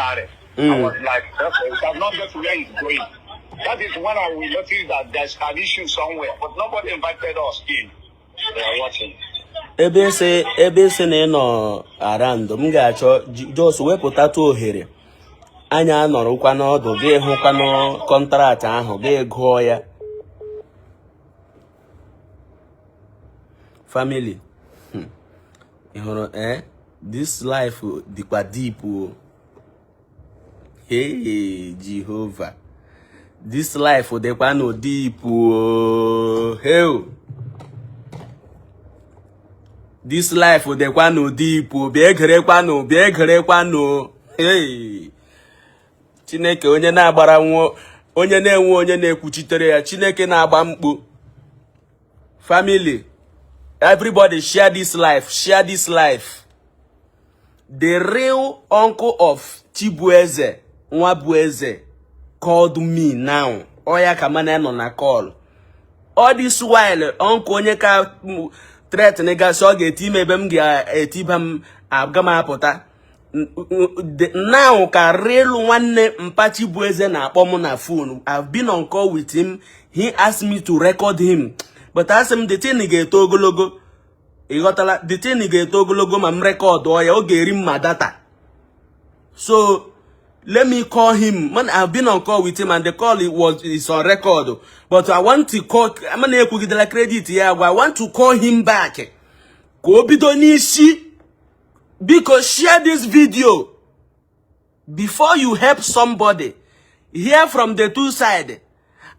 marry. I was like, okay, that's not just where it's going. That is when I will notice that there's an issue somewhere, but nobody invited us in. They are watching. Ebe se na no around m ga-achọ just wepụta tu ohere anya nọrọkwa n'ọdụ gị hụkwa no contract ahụ gị gụọ ya. Family, this life dịkwa deep o. Hey Jehovah, this life dịkwa no deep o. Hey, this life dịkwa no deep o. Bịa gerekwa no. Hey, Chineke onye na-agbara nwo, onye na-enwe onye na-ekwuchitere ya, Chineke na-agba mkpu. Family, everybody share this life. The real uncle of Chibueze, Nwabueze, called me now. Oya kamana no na call. All this while, uncle onye ka threat nega so ga-eti mebe m ga-etiba m agama apụta. Now ka real nwanne mpa Chibueze na-akpọ m na phone. I've been on call with him. He asked me to record him. But I asked him the thing ga-eto ogologo. The thing ga-eto ogologo ma m record o ya, o ga-eri m data. So let me call him. Man, I've been on call with him and the call is on record. But I want to call, I'm gonna give the credit here. I want to call him back. Go bidonishi. Because share this video. Before you help somebody, hear from the two sides.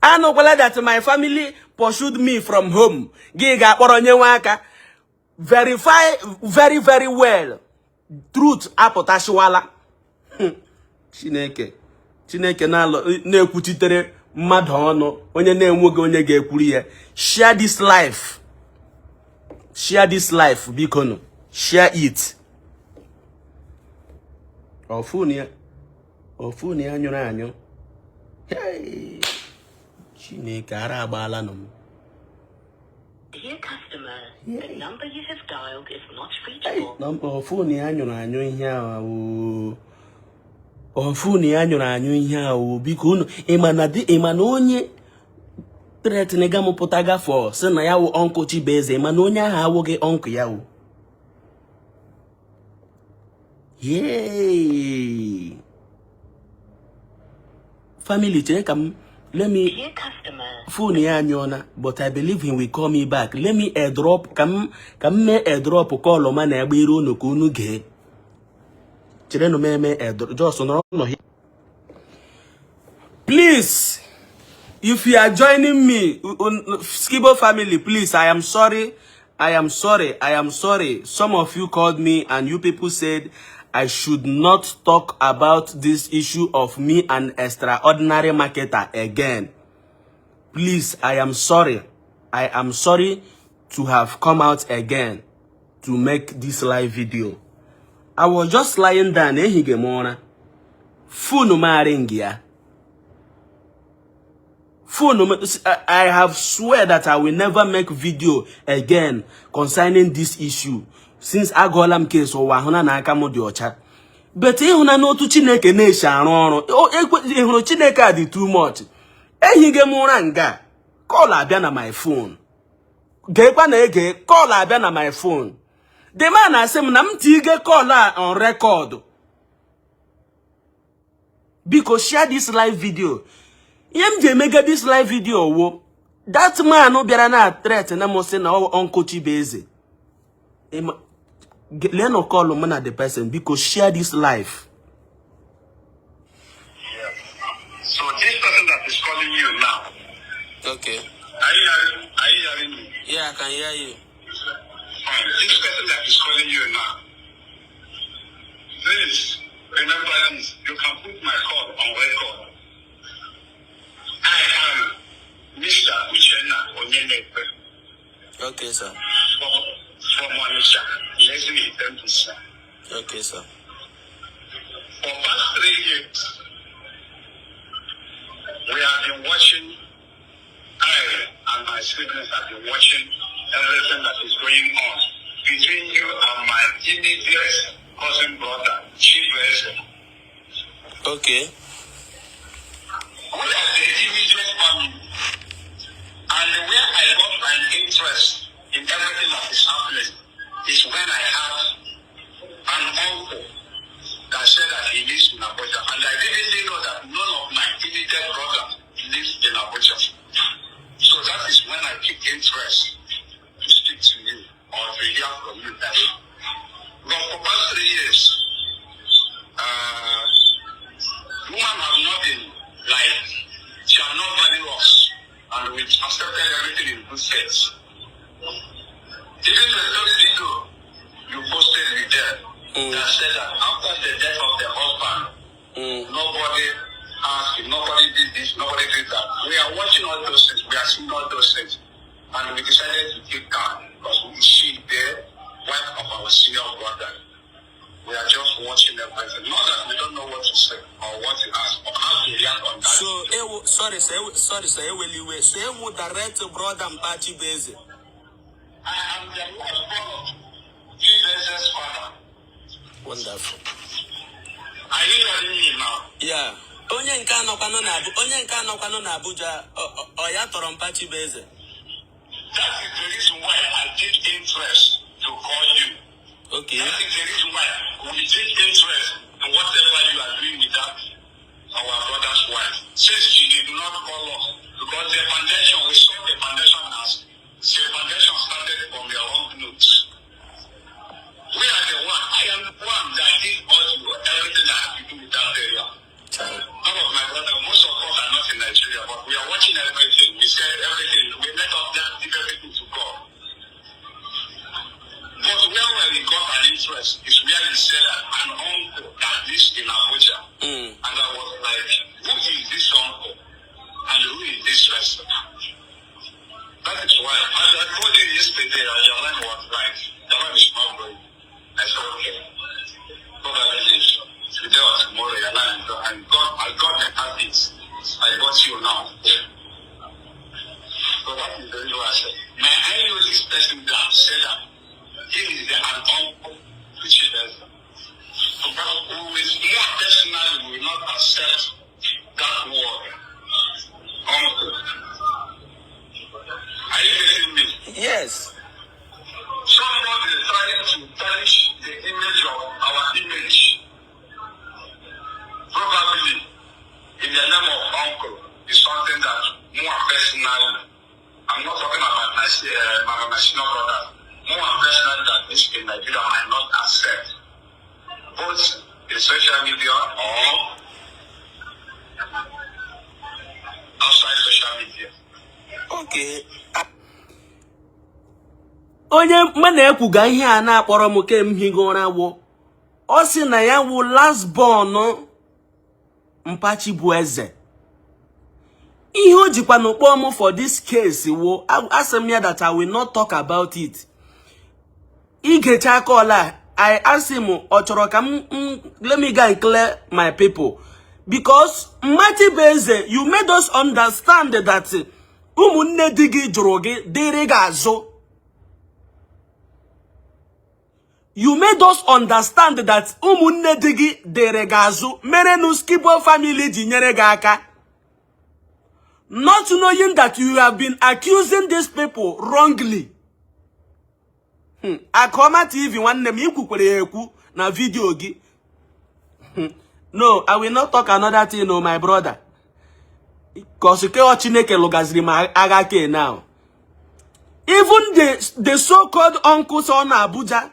I know that my family pursued me from home. Giga poronye verify very, very well. Truth apotashwala. Chineke na-ekwuchitere mmadụ ọnụ onye na-enweghị onye ga-ekwuru ya. Share this life biko no. Share it. Ofuni anyụrụ anyụ. Hey, Chineke ara agbaala nọ m. Dear customer, the number you have dialed is not reachable. Number ofuni anyụrụ anyụ ihe ahụ. Ofuni anyụrụ anyụ ihe ahụ biko unu ịma na onye threat nega m pụtaga for sị na ya wụ uncle Chibueze, ịma na onye ahụ awụghị uncle ya wụ. Yay! Family, let me phone ya anyona, but I believe he will call me back. Let me airdrop, come me airdrop call man na egbe iru no kunu ge. Chire no me airdrop just no here. Please, if you are joining me, Skibo family, please, I am sorry. Some of you called me and you people said I should not talk about this issue of me an extraordinary marketer again. Please, I am sorry. I am sorry to have come out again to make this live video. I was just lying down ehigemona. Phone maringia. I have swear that I will never make video again concerning this issue. Since Agolam case or Wahuna na Akamodi Ocha. But ihuna no to Chineke nesha arụ ihuna Chineke dị too much. Ehige muranga. Call abịa na my phone. Gekwa na ege call abịa na my phone. The man asị m na m tige call on record. Because share this live video. Yem mega this live video wo. That man no bịara na threat na mo say na uncle Chibueze. Let no call man at the person because share this life. Yeah. So this person that is calling you now. Okay. Are you hearing me? Yeah, I can hear you. Fine. This person that is calling you now. Please remember this. You can put my call on record. I am Mr. Uchenna Onyenekwe. Okay, sir. From Manisha. Leslie Tempest. Okay, sir. For past 3 years, we have been watching, I and my siblings have been watching everything that is going on between you and my immediate cousin brother, Chibueze. Okay. We are the immediate family. And where I got an interest in everything that is happening is when I had an uncle that said that he lives in Abuja. And I didn't know that none of my immediate brothers lives in Abuja. So that is when I took interest to speak to you or to hear from you guys. But for the past 3 years, woman has not been like, she has not valued us. And we accepted everything in good faith. Even the third video you posted with them that said that after the death of the husband, nobody asked, nobody did this, nobody did that. We are watching all those things, we are seeing all those things. And we decided to take calm because she the wife of our senior brother. We are just watching everything. Not that we don't know what to say or what to ask or how to react on that. So, sorry, sir. So, you direct brother Mpachi Beze. I am the husband of Jesus' father. Wonderful. Are you hearing me now? Yeah. Onye nke anọkwanụ na Abuja, ya tọrọ Mpachi Beze. That is the reason why I take interest to call you. Okay. That is the reason why we take interest in whatever you are doing with that, our brother's wife. Since she did not call us, because the foundation, we saw the foundation as the foundation started from their own notes. We are the one, I am the one that did all everything that has to do with that area. None of my brothers, most of us are not in Nigeria, but we are watching everything. We said everything. We let us give everything to God. But where we got an interest is where you said an uncle that lives in Abuja. And I was like, who is this uncle? And who is this person? That is why, as I told you yesterday, your line was right. Your line is not going. I said, okay. Probably today or tomorrow, your line is gone. And I got the habits. I got you now. So that is the reason why I said, may I know this person that said that he is an uncle to children. Who is more personal, will not accept that word. Uncle. Are you getting me? Yes. Somebody is trying to tarnish the image of our image. Probably in the name of uncle is something that more personal. I'm not talking about my senior brother. More personal that this in Nigeria might not accept, both in social media or outside social media. Okay. Onye mana ekwuga ihe a na-akpọrọ m ke m higo ụra wo. Ọ sị na ya wu last born Mpachi bụ eze. Ihe o jikwa n'okpọ m for this case wo, asị m ya that I will not talk about it. Igecha kola, I asked him, let me go and clear my people. Because Mpachi Beze, you made us understand that umunne digi droge deregazo. You made us understand that umunne digi deregazo merenu Skibo family jinyere. Not knowing that you have been accusing these people wrongly. Akoma TV one name you na video gi. No, I will not talk another thing, no, my brother. Because Chineke logazri ma agake now. Even the so-called uncles on Abuja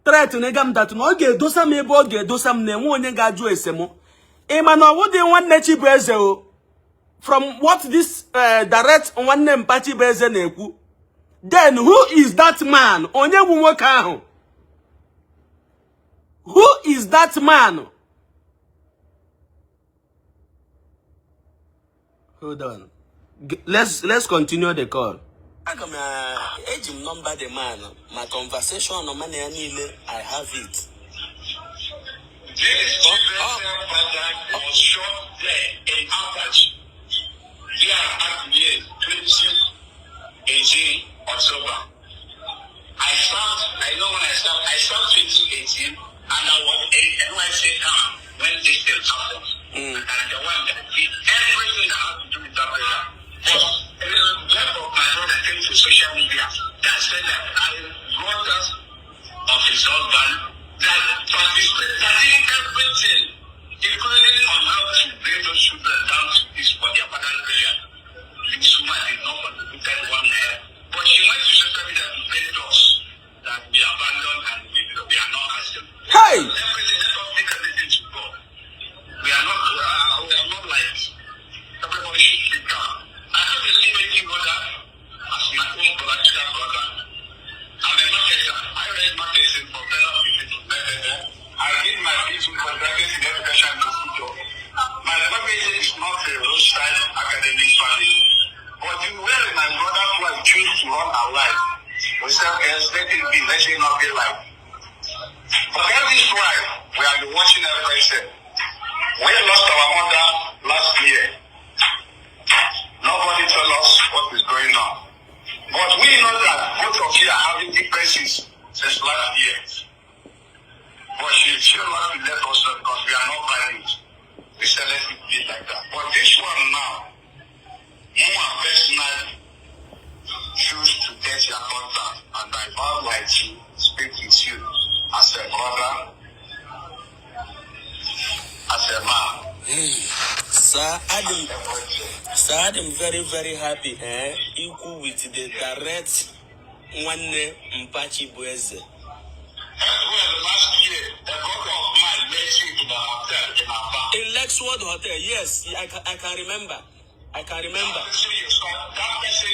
try to negam that no ge dosa me bo ge dosa me onye ga ju esemo. E mana wo de one Mpachi Beze from what this direct one name Mpachi Beze na-ekwu. Then who is that man? Onye wu nwoke ahụ. Who is that man? Hold on. Let's continue the call. Aga m eji m number the man. My conversation on money I have it. This father was shot there in Apache. Yeah, 2018 October. I know when I started 2018 and I was in NYC camp. when this thing happens. And the one that did everything that has to do with that brother. But one of my brother came to social media that said that I wrote us of his husband that participated that did everything, including on how to bring those children down to this for their father's prayer. This woman did not contribute one hair, but she went to social media to beg us that we abandoned and we are not asking. Hey! Everything, let us take everything to God. We are not like everybody should sit down. I have the same thing brother as my own biological brother. I'm a marketer. I read marketing for fellow people. I did my PhD for graduate in education and future. My marketing is not a roadside academic family. But the way my brother was choose to run our life, we said, okay, let it be, let it not be like. Forget this life, we have been watching every step. We lost our mother last year. Nobody told us what is going on. But we know that both of you are having differences since last year. But she still not to let us know because we are not married. We said let it be like that. But this one now, more personally choose to get your contact, and I would like to speak with you as a brother, as a man. Sir, I'm very, very happy. Equal with the direct one Mpachi Bueze. Last year, a brother of mine met you in the hotel in Aba. In Lexwood Hotel, yes, I can remember. I can remember. That person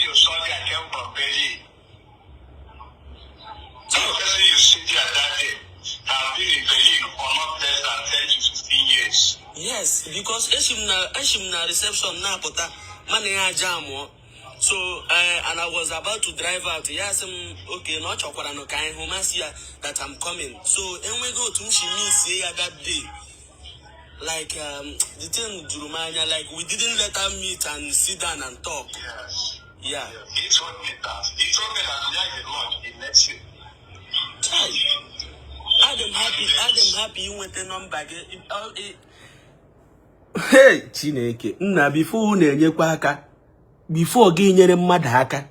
you saw there came from Beijing. That person you see there that day have been in Beijing for not less than 10 to 15 years. Yes, because Eshimna reception now, but man jam. So and I was about to drive out. Yes, okay, not chocolate kind that I'm coming. So and we go to Shimi that day. Like the thing Jurumania, like we didn't let her meet and sit down and talk. Yes. Yeah. He told me that. He told me that we are the Lord in next year. Adam happy you went a number. Hey, Chineke, nna before na-enyekwa aka, before gị nyere mmadụ aka,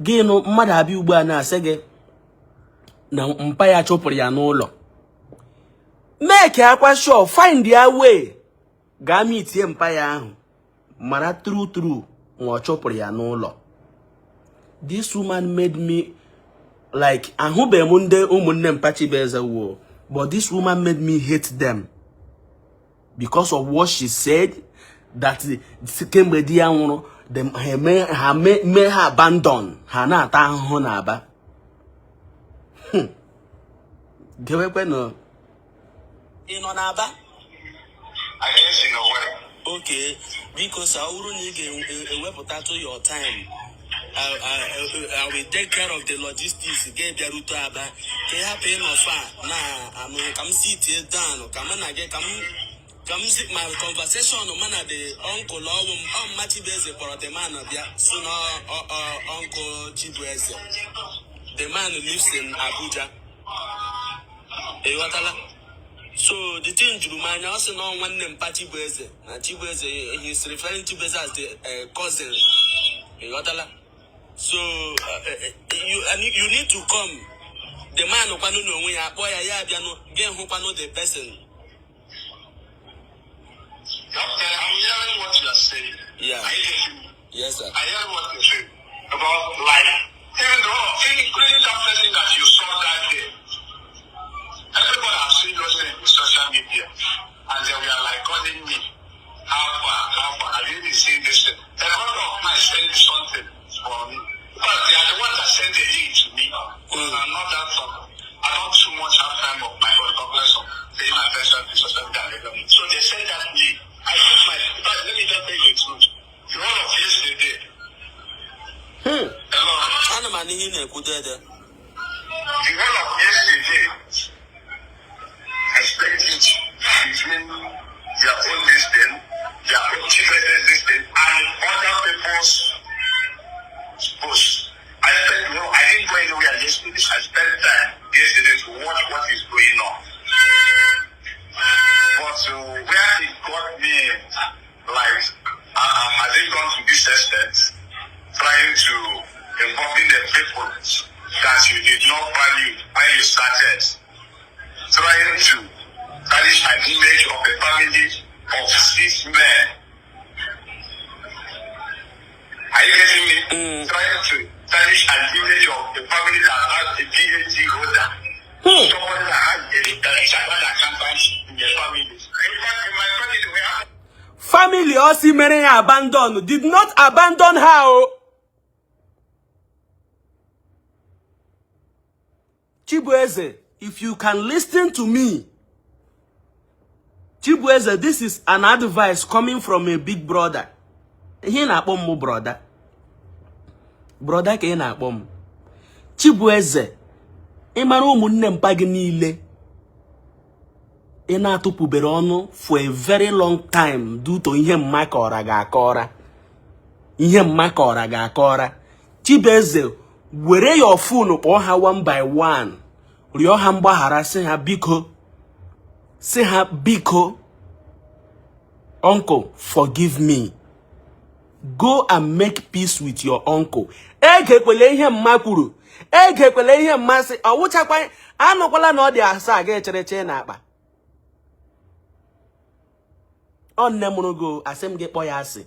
gị nụ mmadụ abịa ugbu a na-asị gị na mpa ya chụpụrụ ya n'ụlọ. Make akwa sure, find your way. Ga meet ye mpa ya ahụ. Mara true, nwa chụpụrụ ya n'ụlọ. This woman made me like ahube munde umunne Mpachi Bueze wo, but this woman made me hate them. Because of what she said, that the them may her abandon her na ata ahụhụ na aba. Gewekwe no. In on aba? I guess in a way. Okay, because I wouldn't need your time. I will take care of the logistics. Get the route aba. Can happen or far? Nah, I'm come sit here down. Come on, again, come see my conversation. Man, the uncle Mpachi Bueze for the man of ya. So now, Uncle Chibueze. The man lives in Abuja. So the thing Jurumanya also know one name Mpachi Bueze. Chibueze, he's referring to Bueze as the cousin. So you need to come. The man who can know when you boy get who can know the person. Doctor, I'm hearing what you are saying. Yeah. I hear you. Yes, sir. I hear what you're saying about life. Even though, including that person that you saw that day, everybody has seen those things in social media, and they were like calling me, how far, have you been seeing this thing? A lot of my saying something for me, but they are the ones that send the link to me. I'm not that someone. I don't too much have time of my own complex of paying attention to social media. So they send that link. I put my, but let me just tell you the truth. The whole of yesterday. Hello. The whole of yesterday, I spent it between their own distance, their own children's distance, and other people's posts. I didn't go anywhere yesterday. I spent time yesterday to watch what is going on. to involving the people that you did not value when you started, trying to tarnish an image of a family of 6 men. Are you getting me? Trying to tarnish an image of a family that has a PhD holder. Somebody that has a accountant in their family. In fact, in my family, we have family also many abandon, did not abandon her. Chibueze, if you can listen to me, Chibueze, this is an advice coming from a big brother. He na akpọ m brother. Brother ka ị na-akpọ m. Chibueze, ị mara ụmụnne mpa gị niile. Ị na-atụpụbere ọnụ for a very long time due to ihe mma kọrọ ga-akọrọ. Ihe mma kọrọ ga-akọrọ. Chibueze, were your phone kpọọ ha one by one. Rịọ ha mgbaghara sị ha biko. Sị ha biko. Uncle, forgive me. Go and make peace with your uncle. Egekwele ihe mma kwuru. Egekwele ihe mma sị ọwụchakwa anọkwala na ọ dị asaa ga-echereche na akpa. Ọ nne mụrụ go asị m gị kpọ ya asị.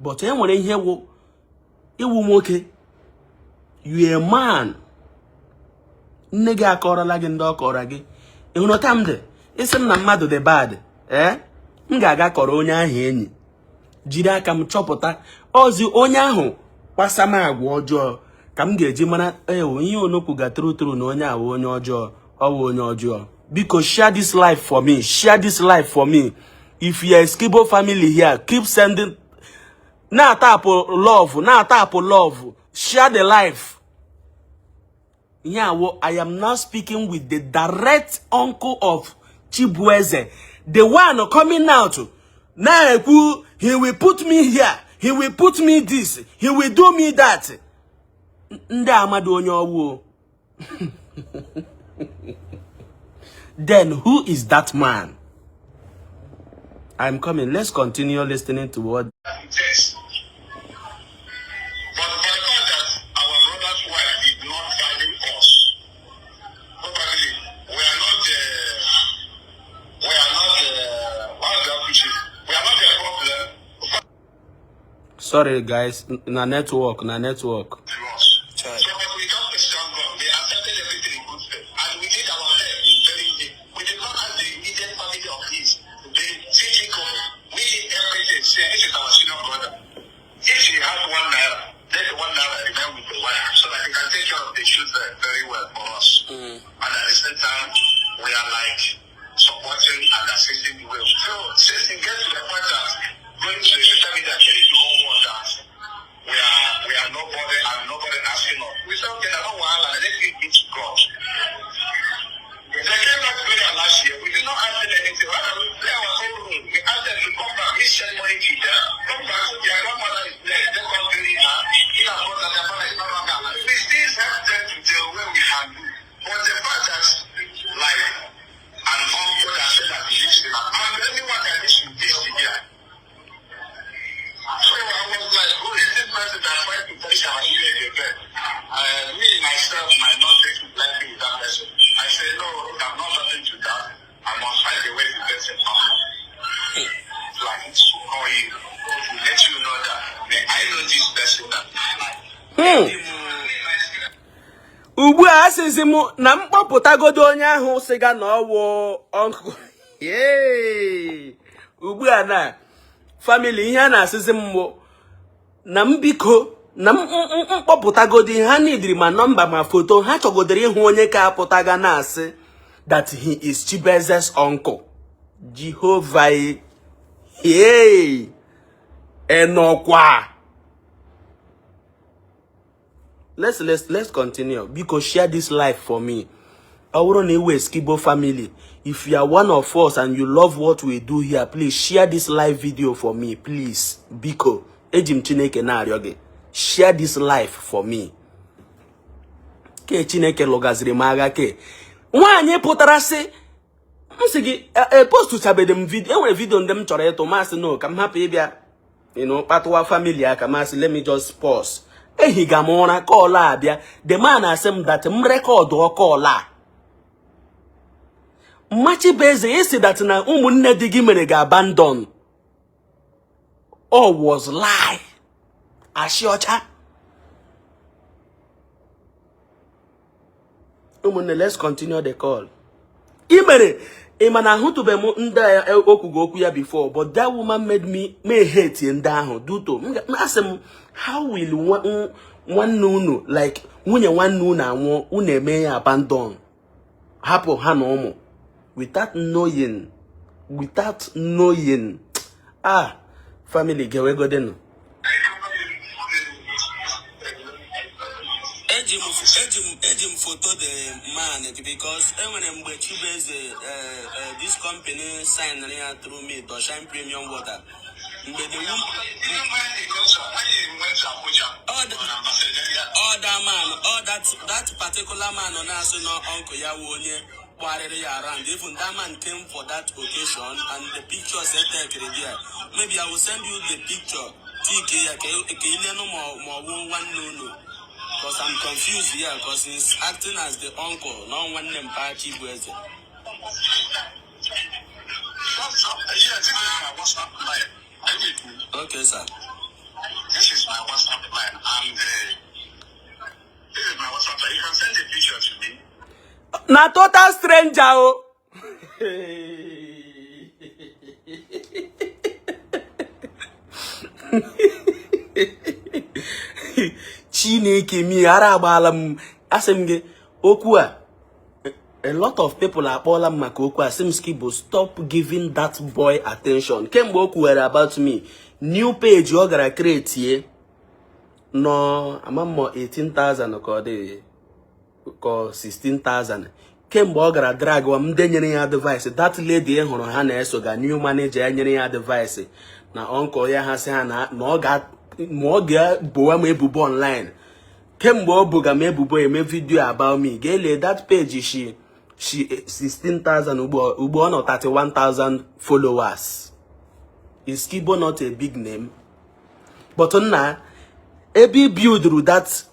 But e nwere ihe iwu nwoke. You a man. Nne gị akọrọla gị ndị ọ kọrọ gị. Ị hụrụ ka m dị? Isi m na mmadụ dị bad. M ga-aga kọrọ onye ahụ enyi. Jiri aka m chọpụta ozi onye ahụ kwasa m agwa ọjọọ ka m ga-eji mara onye onokwu gatụrụ na onye ahụ onye ọjọọ ọwụ onye ọjọọ. Biko share this life for me. Share this life for me. If you are a Skibo family here, keep sending. Na tap love. Share the life. Yeah, I am now speaking with the direct uncle of Chibueze, the one coming out. Now he will put me here. He will put me this. He will do me that. Then who is that man? I'm coming. Let's continue listening to what. But for the fact that our brother's wife did not value us, probably we are not the problem. Sorry guys, na network. To us. So we got the strong God. They accepted everything in good faith. And we did our best in very day. We did not have the immediate family of his. They physical. We did everything. Say this is our senior brother. If he has 1 naira, let the 1 naira remain with the wife so that he can take care of the children very well for us. And at the same time, we are like supporting and assisting the way. So since it gets to the point that going to the social media telling the whole world that we are nobody and nobody asking us. We said, okay, I don't want to let it be to God. They came back together last year. We did not ask them anything. Rather, we play our own role. We asked them to come back. We send money to them. Come back. Their grandmother is there. They come to me now. We still have them to tell where we can do. But the fact that, like, an uncle that said that he lives in I'm the only one that lives in this area. So I was like, who is this person that tried to touch our image again? Me, myself, might not take to blame me with that person. I said, no, I'm not nothing to that. I must find a way to get it out. Like, to call you, to let you know that I know this person that Ugbu a asịsị m na mkpọpụtagodo onye ahụ sịga na ọwụ ọnkụ. Ugbu a na family ihe a na-asịsị m na mbiko na mkpọpụtagodo ha nidiri ma nọmba ma foto ha chọgodere ịhụ onye ka apụtaga na-asị that he is Chibueze's uncle. Jehovah enokwa. Let's continue. Because share this life for me. I want to Skibo family. If you are one of us and you love what we do here, please share this live video for me, please. Biko ejim Chineke na arioge. Share this life for me. Ke Chineke logaziri maga ke. Nwanye pụtara sị msi gị post chabedem video. Enwere video ndem chọrọ eto masị no ka m hapụ ịbịa. Kpatụwa family aka masị let me just pause ehiga m ụra call abịa. The man asị m that m record or call a. Machi beze isi that na ụmụnne di gị mere ga abandon. All was lie. Ashiocha. Let's continue the call. Imana hutube mu nda okugo oku ya before, but that woman made me hate nda ahụ due to asem how will one unu like nwunye nwanne unu anwụ unu eme ya abandon hapụ ha na ụmụ without knowing family gewe godenu Ejim photo the man because when this company signed through me to shine premium water. That particular man on us uncle Yawonye around. Even that man came for that occasion and the picture said there. Maybe I will send you the picture. Because I'm confused here, because he's acting as the uncle, not one name Skibo. Yeah, this is my WhatsApp line. Okay, sir. This is my WhatsApp line, and this is my WhatsApp line. You can send a picture to me. Na total stranger, oh. Chineke mi ara agbala m asem ge okwu a lot of people akpola m maka okwu a sim Skibo stop giving that boy attention. Kemgbe okwu were about me new page ọ gara create no amamo 18,000 ka ọ dị ko 16,000 kemgbe ọ gara drag wa m denyere ya advice that lady hụrụ ha na eso ga new manager ya nyere ya advice na uncle ya ha si ha na ọ ga boa m ebubo online kemgbe ọ buga m ebubo eme video about me gele that page she 16,000 ugbo ọ nọ 31,000 followers. Is Skibo not a big name? But na ebi build through that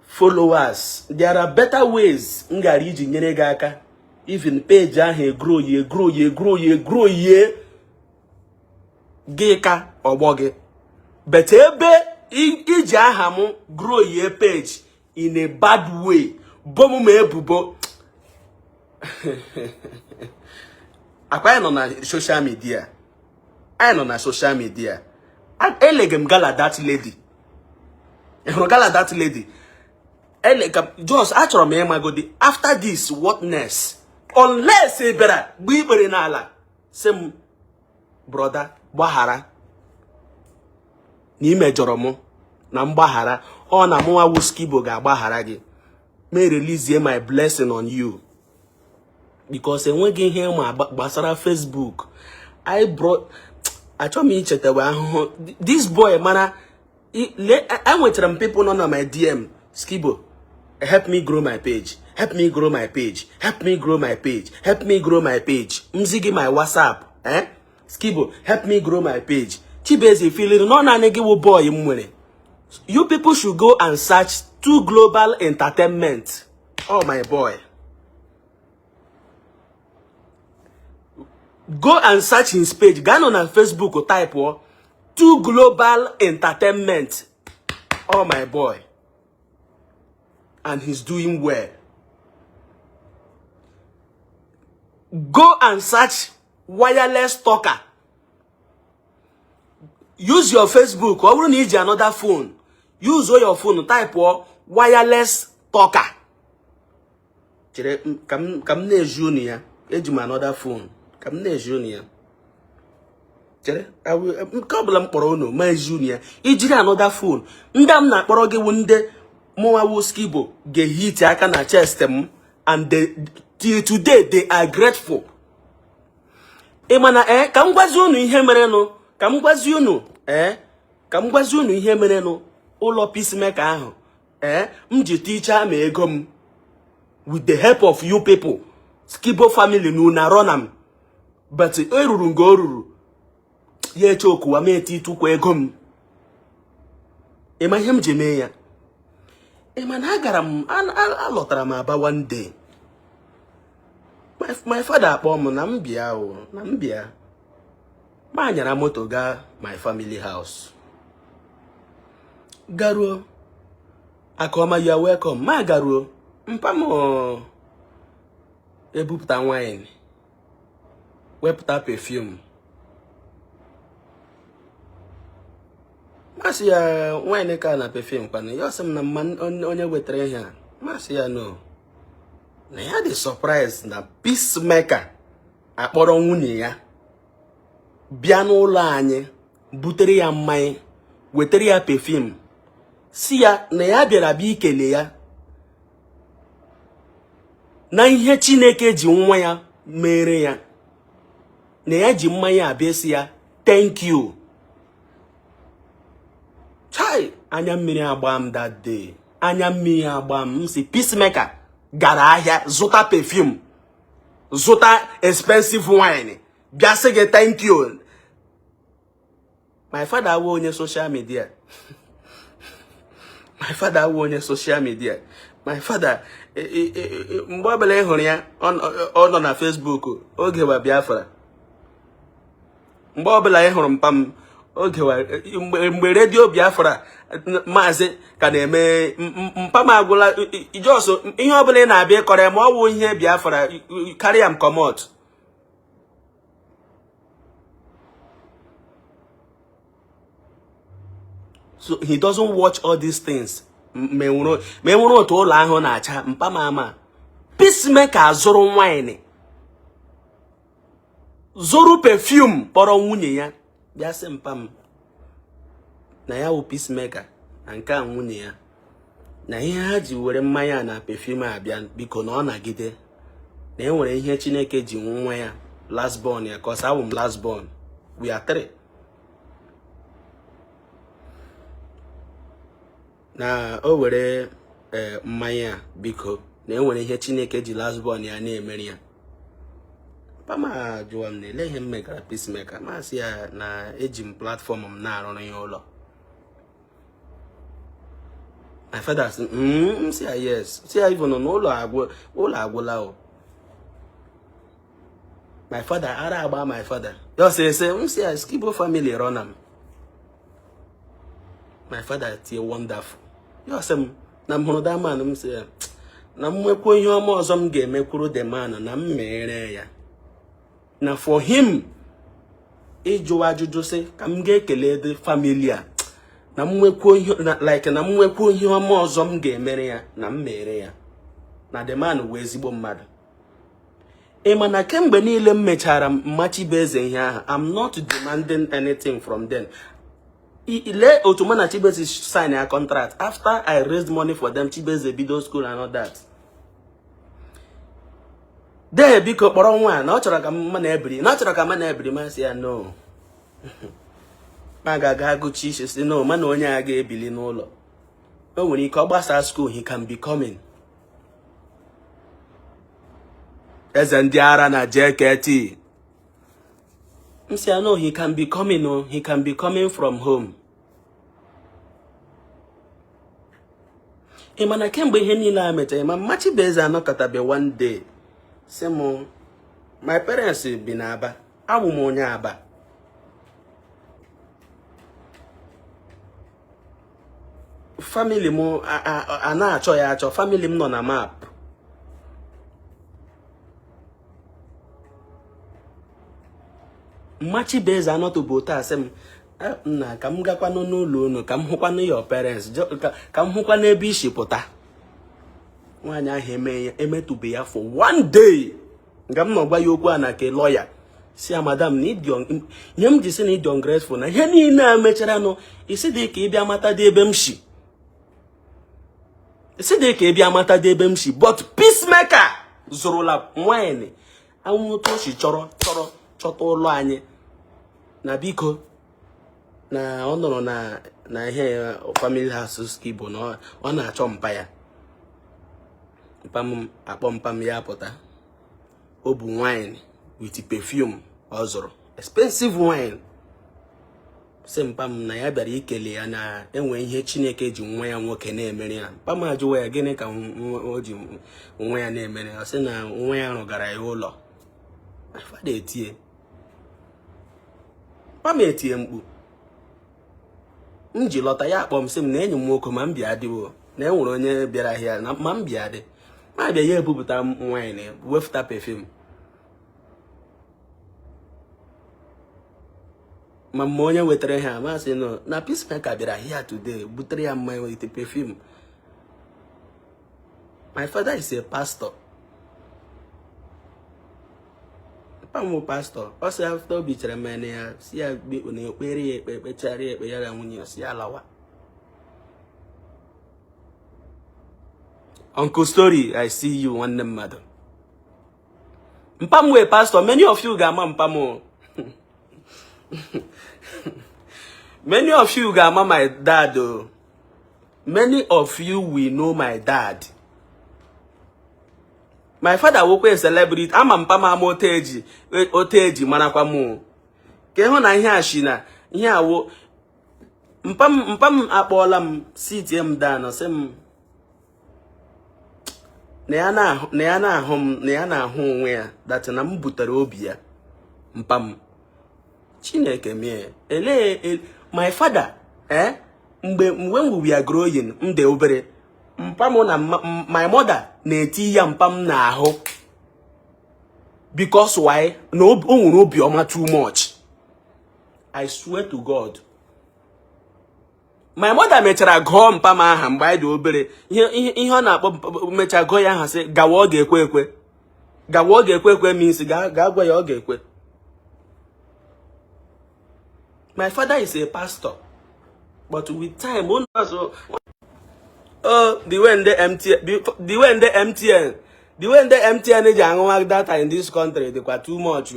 followers there are better ways ngara iji nyere gị aka even page ahụ grow ye gị ka ọgbọ gị. But ebe iji aha m grow your page in a bad way. Bomu me ebubo. Akwa no na social media. I no na social media. Elegem gala that lady. Gala that lady. Elegem just achoro me magodi. After this, what next? Unless ebera gbibere na ala. Sem brother gbahara. Ni mejọrọ m na mgbaghara ọ na mụnwa wu Skibo ga-agbaghara gị. May release my blessing on you because enweghị ihe ma gbasara Facebook. Achọ m ichetawe ahụhụ this boy mana enwetara m people nọ na my DM Skibo help me grow my page, help me grow my page, help me grow my page, help me grow my page. Mzigi my WhatsApp Skibo help me grow my page. Chibeze feeling no na negi wo boy mwere. You people should go and search 2 Global Entertainment. Oh my boy. Go and search his page. Go on Facebook or type 2 Global Entertainment. Oh my boy. And he's doing well. Go and search Wireless Talker. Use your Facebook or you need another phone. Use all your phone, type Wireless Talker. Come near Junior. Age another phone. Come near Junior. I will couple porono, my Junior. Age another phone. Ndam na poroge wunde Moawu Skibo get hit I can chest them and till today they are grateful. Emana come gwazunu ihe mere no. Ka m gwazi unu ihe mere no ụlọ peacemaker ahụ m ji teacher ma ego m with the help of you people Skibo family nu na run am but eruru ngo oruru ya eche okuwa m eti tukwa ego m ema ihe m je mee ya man, I got a lot of about one day. My father upon Nambia. Man, moto ga my family house. Garu, Akoma, you are welcome. Ma Garu, Mpamo Ebupta wine. Wepta perfume. Masia wine na perfume pan. You some na man on your wetre here. Masia no. Na ya the surprise na peacemaker. Akporo nwunye ya. Bịa n'ụlọ anyị butere ya mmanya wetere ya perfume si ya na ya bịara bịa ikele ya na ihe Chineke ji nwa ya mere ya na ya ji mmanya abịa si ya thank you. Chai, anya mmiri agba m that day. Anya mmiri agba m si peacemaker gara ahịa zụta perfume zụta expensive wine bịa sị gị thank you. My father wo onye social media. My father wo onye social media. My father mgbe ọbụla ịhụrụ ya ọ nọ na Facebook oge wa Biafra. Mgbe ọbụla ịhụrụ mpa m oge wa mgbe redio Biafra maazị ka na-eme mpa m agwụla just ihe ọbụla ị na-abịa ịkọrọ ma ọ wụ ihe Biafra carry am comot. So he doesn't watch all these things. Me nwuru otu ụlọ ahụ na-acha mpa mama. Peacemaker zụrụ wine. Zụrụ perfume kpọrọ nwunye ya. Bịa sị mpa m na ya wụ peacemaker na nke a nwunye ya. Na ihe ha ji were mmanya na perfume abịa biko na ọ nagide. Na enwere ihe Chineke ji nwa ya last born ya cause I am last born. We are 3. Na o were mmanya biko na enwere ihe Chineke ji last born ya na-emeri ya. Pama jụọ m na ele ihe mmegara peacemaker ma sị ya na eji m platform m na-arụ ya ụlọ. My father say yes. See even on ụlọ agwụla o. My father ara agba my father. You say Skibo family run am. My father is wonderful. You say na m hụrụ da man m say na m nwekwa ihe ọma ọzọ m ga-emekwuru the man na m mere ya. Na for him ịjụ ajụjụ sị ka m ga-ekele the family a. Na m nwekwa ihe like na m nwekwa ihe ọma ọzọ m ga-emere ya na m mere ya. Na the man wee ezigbo mmadụ. Mana kemgbe niile m mechara mmachibe eze ihe ahụ, I'm not demanding anything from them. Ile otu m na Chibeze sign a contract after I raised money for them, Chibeze bido school and all that. There biko kpọrọ nwa na ọ chọrọ ka m na ebiri, na ọ chọrọ ka m na ebiri ma sị ya no. Ma ga agụchi isi sị no, mana onye a ga-ebili n'ụlọ. O nwere ike ọ gbasa school, he can be coming. Eze ndị ara na JKT. I know he can be coming, no, he can be coming from home. Imana kemgbe ihe niile a meta, ma Chibeze anọkọtabe one day. Say mo, my parents bi n'Aba, abụ m onye Aba. Family mo a na-achọ ya achọ, family m nọ na map. Chibeze anọtụbụ taa sị m nna ka m gakwanụ n'ụlọ unu ka m hụkwanụ your parents ka m hụkwanụ ebe isi pụta. Nwaanyị ahụ emetụbe ya for one day. Nga m nọgwa ya okwu a na ke lawyer si ya madam na ihe m ji sị na ịdị ungrateful na ihe niile a mechara nụ isi dị ka ịbịa mata dị ebe m shi. Isi dị ka ịbịa mata dị ebe m shi but peacemaker zụrụla wine anwụtụ o si chọta ụlọ anyị na biko na ọ nọrọ na ihe family house Skibo na ọ na-achọ mpa ya. Mpam akpọ mpam ya pụta. O bu wine with perfume ọ zụrụ expensive wine. Simpam na ya bịara ikele ya na enwe ihe Chineke ji nwa ya nwoke na-emere ya. Pam ajụwa ya gịnị ka o ji nwa ya na-emere ya. Ọ sị na nwa ya rụgara ya ụlọ. My father etie. Pam etie mkpu. M ji lọta ya akpọ m sị m na enyi m nwoke ma m bịa adịwo na enwere onye bịara ahịa na ma m bịa dị. Ma bịa ya ebupụta wine wefụta perfume. Ma onye wetara ha ma sị no na peacemaker bịara here today butere ya mmanya with perfume. My father is a pastor. Papa pastor. Also after bichara mane ya si ya na ekpere ya ekpechara ya ekpe ya na nwunye si alawa. Uncle Story, I see you one mmadụ. Mpam we pastor, many of you ga-ama mpam. Many of you ga-ama my dad. Many of you will know my dad. My father wokwe a celebrity. Ama mpama ama oteji manakwa mu. Ke hụ na ihe ashina, ihe awo mpam akpọla m sit m down sị m na ya na-ahụ onwe ya that na m butere obi ya. Mpam Chineke mie my father when we were growing mde obere mpam na my mother na-eti ya mpam na ahụ because why no o nwere obi ọma too much. I swear to God. My mother mechara gụọ mpam aha mgbe anyị dị obere ihe ọ na-akpọ mechara gụọ ya aha sị gawa ọ ga-ekwe ekwe. Gawa ọ ga-ekwe ekwe means ga-agwa ya ọ ga-ekwe. My father is a pastor, but with time, the way the MTN is like data in this country, they quite too much.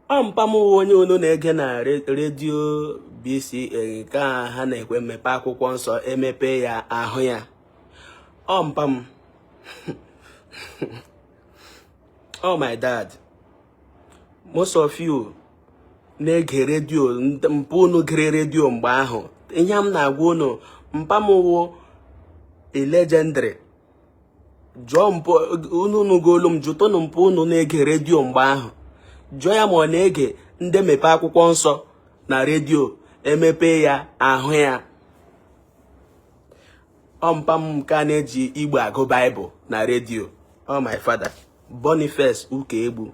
Pamu onye ono na-ege na radio BCA ka ha na-ekwe mmepe akwụkwọ nsọ emepe ya ahụ ya. Pam. Oh my dad. Most of you na-ege radio mpụ unu gere radio mgbe ahụ. Ihe m na-agwa unu mpam wo a legendary. Jụọ mpụ unu nugolu m jụtọ unu mpụ unu na-ege radio mgbe ahụ. Jụọ ya ma ọ na-ege ndị mepe akwụkwọ nsọ na radio emepe ya ahụ ya. Mpam ka na-eji Igbo agụ Bible na radio. Oh my father. Boniface Uke Egbu.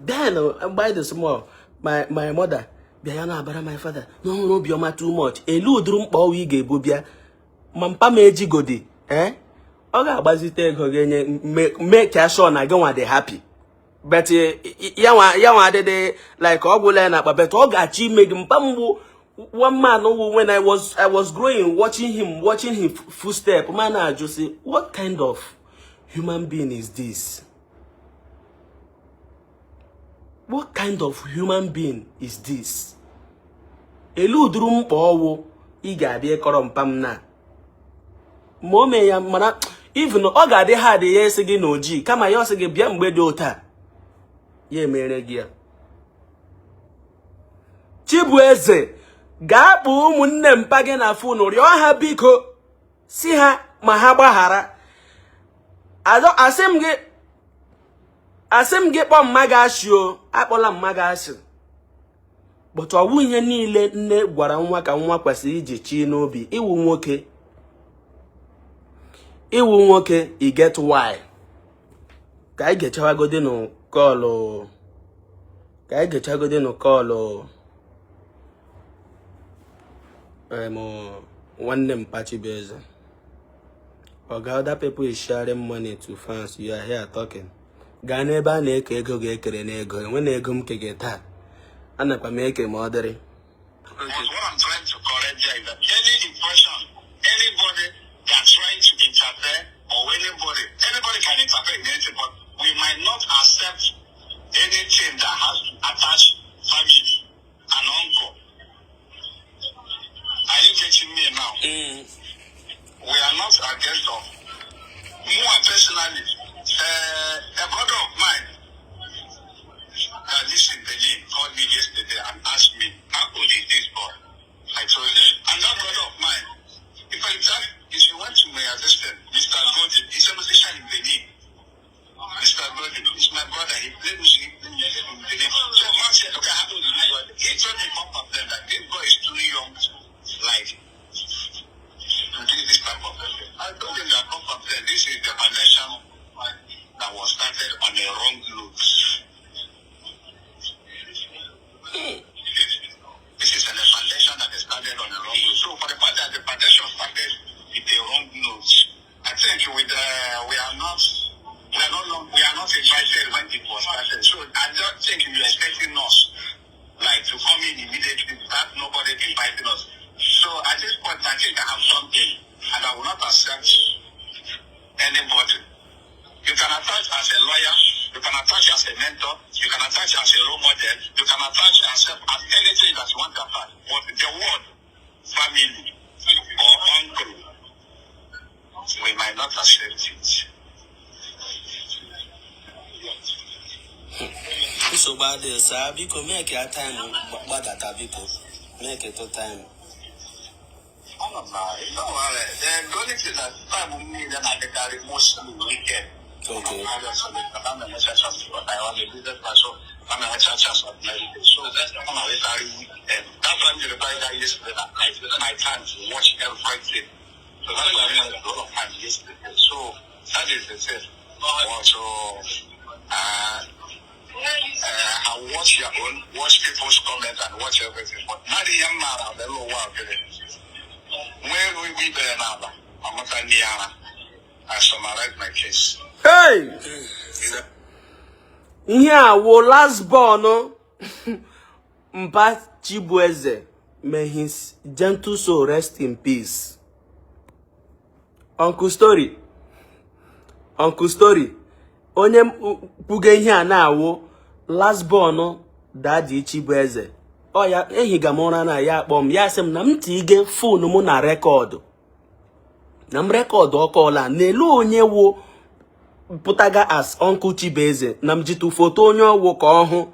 Then by the small, my mother, Biana Bara, my father, no bioma too much. Elu drum power we gave Bubia. Mampa meji godi, Oga bazite gogenye make cash on again they happy. But yawa de like Ogulena, but Oga chi made mpambu. One man when I was growing, watching his footstep, man, I just say, what kind of human being is this? What kind of human being is this? Elu drum powo iga bie korompam na. Mome ya mana even oga de ha de yesi gi noji kama yosi gi bia mgbe de ota. Ye mere gi ya. Chibueze ga-akpụ ụmụnne mpa gị na fonu rịọ ha biko si ha ma ha gbaghara. Asị m gị kpọọ mma ga-ashị o akpọla mma ga-ashị. But ọwụ ihe niile nne gwara nwa ka nwa kwesịrị iji chi n'obi. Iwu nwoke I get why. Ka anyị gechawagode no call. One name Pachi Beza. Other people is sharing money to fans. You are here talking. Ganeba neke ego gekere nego. When egum kegeta. Anapa make a mother. What I'm trying to correct is that any impression, anybody that's trying to interfere, or anybody can interfere in anything, but we might not accept anything that has to attach family and uncle. Are you getting me now? We are not against of told me both of them that this boy is too young to like to do this type of thing. I told them that both of them, this is the foundation that was started on the wrong note. This is the foundation that is started on the wrong note. So for the fact that the foundation started with the wrong note, I think we are not invited when it was started. So I don't think you're expecting us like to come in immediately without nobody inviting us. So at this point, I think I have something, and I will not accept anybody. You can attach as a lawyer, you can attach as a mentor, you can attach as a role model, you can attach as anything that you want to attach. But the word family or uncle, we might not accept it. So bad this, because make your time, but that make it to time. The only thing that time we need and I carry mostly weekend. Okay. I'm a business person. I'm a church of meditation. So that's the one I carry weekend. That's why I'm going to buy that yesterday. I spent my time to watch everything. So that's why I had a lot of time yesterday. So that is the thing. Also, I watch your own, watch people's comments and watch everything. But not the young man out there, where we be there now? I'm not a Niana. I summarize my case. Hey! Yeah, well, last born, Mpa Chibueze, may his gentle soul rest in peace. Uncle Story, onye puge ihe a na-awụ last born Daddy Chibueze. Oh ya ehiga mora na ya kpom ya sem na mtige phone mu na record. Na m record okola n'elu onye wo putaga as Uncle Chibueze na mjitu photo onye owo ka ohu.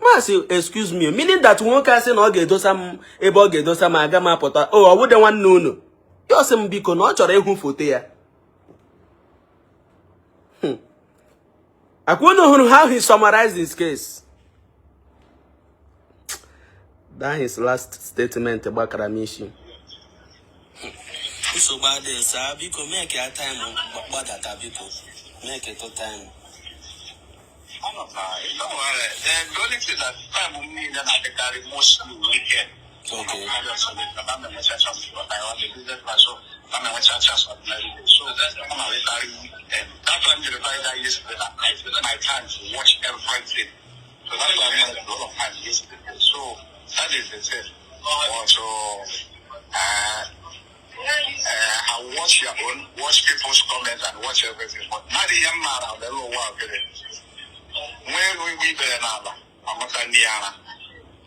Masi excuse me, meaning that nwoke ase na oge edosa m ebe oge edosa ma aga ma pụta. Oh, owude nwanne unu. Yo sem biko na ọ chọrọ ihu photo ya. Akwụna hụrụ how he summarized his case. That his last statement about Karamishi. So bad this, because make your time, but that make it to time. The only thing that time we need and I carry mostly weekend. Okay. I'm a business person. I'm a church of meditation. So that's the one I carry weekend. That's why I'm going to buy that yesterday. I spent my time to watch everything. So that's why I had a lot of time yesterday. So that is the thing. Also, I watch your own, watch people's comments and watch everything. But not the young man out there, where we be there now? I'm not a Niana.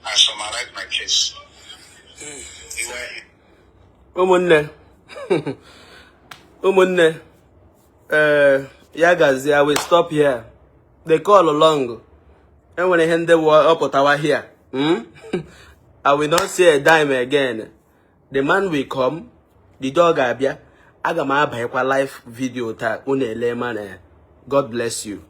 I summarize my case. Umunne, Yagazi, I will stop here. They call along. And when I hand the war up at our here, I will not say a dime again. The man will come, the dog abia, Agama by live video ta unele man. God bless you.